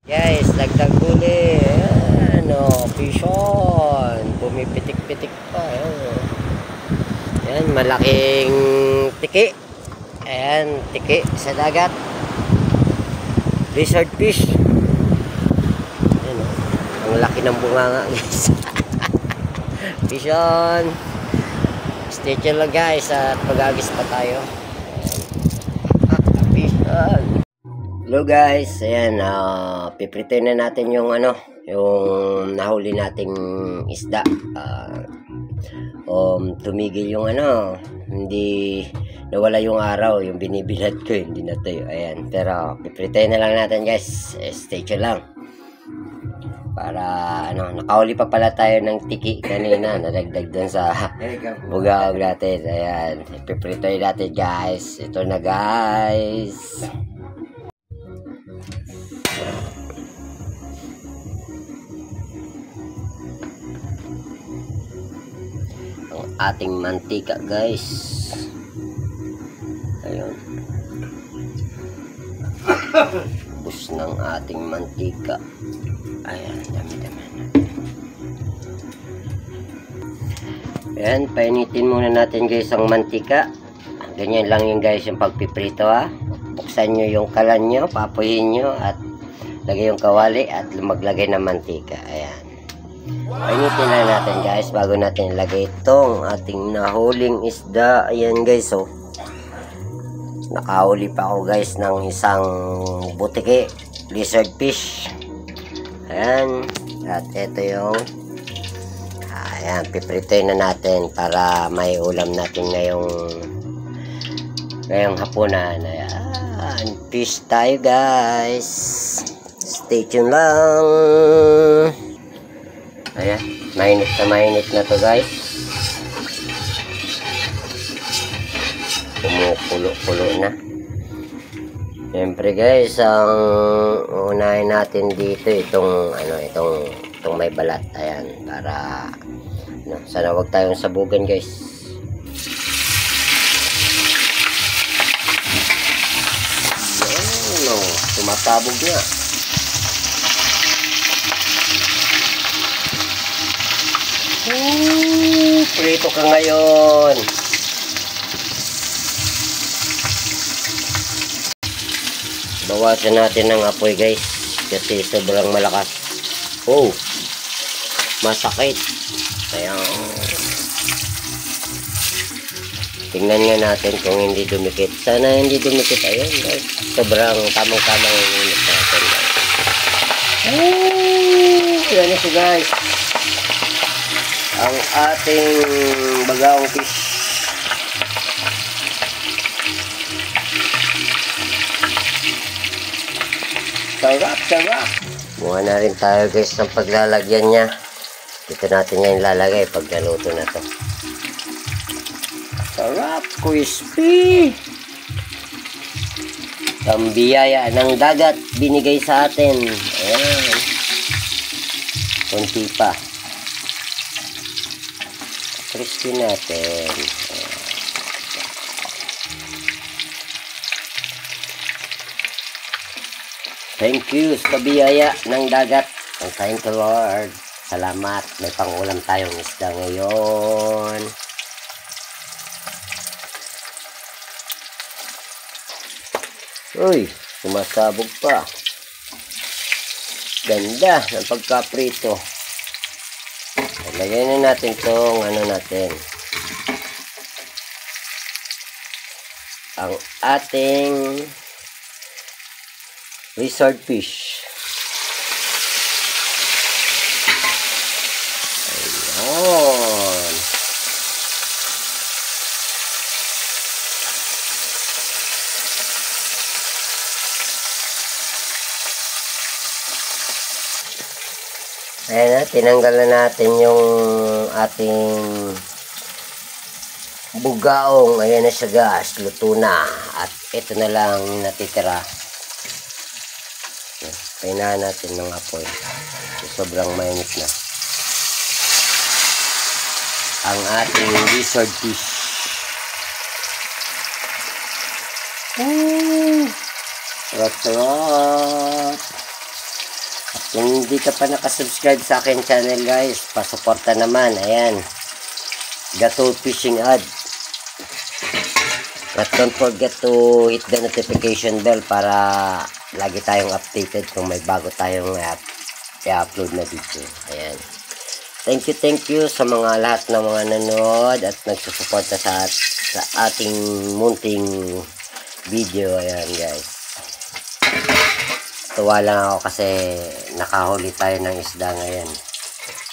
Guys, dagdag huli. Ayan, fishon. Pumipitik-pitik pa. Ayan, malaking tiki. Ayan, tiki sa dagat. Lizard fish. Ayan, ang laki ng bunganga, guys. Fishon. Stay tuned lang, guys, at mag-agis pa tayo. Fishon. Hello guys, ayan, pipritoy na natin yung yung nahuli nating isda. Tumigil yung hindi nawala yung araw, yung binibilad ko, hindi natuyo. Ayan, pero pipritoy na lang natin, guys. Stay tuned lang. Para nakahuli pa pala tayo ng tiki kanina, nadagdag dun sa bugaog natin. Ayan, pipritoy natin, guys. Ito na, guys. Ang ating mantika, guys. Ayun, bus ng ating mantika. Ayan, dami-dami. Ayan, painitin muna natin, guys, ang mantika. Ganyan lang yung, guys, yung pagpiprito, ha. Buksan nyo yung kalan nyo, papuhin nyo, at lagay yung kawali at maglagay ng mantika. Ayan, painitin lang natin, guys, bago natin ilagay itong ating nahuling isda. Ayan, guys, nakahuli pa ako, guys, ng isang butiki lizard fish. Ayan, at ito yung ayan, pipritoy na natin para may ulam natin ngayong hapunan. Ayan, fish tayo, guys. Stay tuned lang. Ayan, mainit na to, guys. Kumukulo-kulo na. Siyempre, guys, ang unahin natin dito itong may balat. Ayan, para sana wag tayong sabugan, guys. Ayan, tumatabog na. Prito ka ngayon. Bawasan natin ng apoy, guys, kasi sobrang malakas. Masakit. Ayan, tingnan nga natin kung hindi dumikit. Sana hindi dumikit. Ayan, guys, sobrang tamang-tamang init natin, guys. Ayan na siya, guys, ang ating bagaong fish. Sarap. Buha na rin tayo, guys, ng paglalagyan niya. Dito natin yan ilalagay pag naluto na to. Sarap, crispy. Ang biyaya ng dagat binigay sa atin. Ayan, konti pa. Crispy natin. Thank you sa biyaya ng dagat. Thank you, Lord. Salamat. May pangulam tayong isda ngayon. Uy, sumasabog pa. Ganda ng pagkaprito. Lagyan na natin itong natin. Ang ating lizard fish. Ayan. Ayan na, tinanggal na natin yung ating bugaong. Ayan na siya, guys, luto na. At ito na lang natitira. Painahan natin ng apoy. Sobrang mainit na. Ang ating lizard fish. Sarap-sarap. Kung hindi ka pa nakasubscribe sa akin channel guys, pasuporta naman. Ayan, Gatol Fishing Ad. But don't forget to hit the notification bell para lagi tayong updated kung may bago tayong i-upload na video. Ayan. Thank you sa mga lahat ng mga nanood at nagsusuporta sa ating munting video. Ayan guys. Tuwa lang ako kasi nakahuli tayo ng isda ngayon.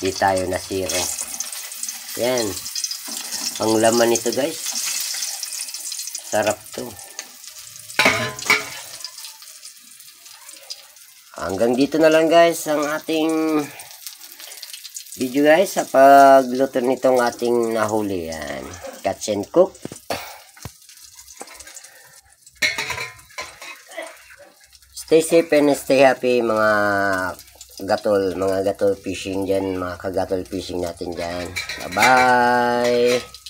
Di tayo nasiro. Yan. Ang laman nito guys. Sarap to. Hanggang dito na lang guys ang ating video guys sa pagluto nitong ating nahuli. Yan. Catch and cook. Stay safe and stay happy mga gatol fishing dyan, mga kagatol fishing natin dyan. Bye bye.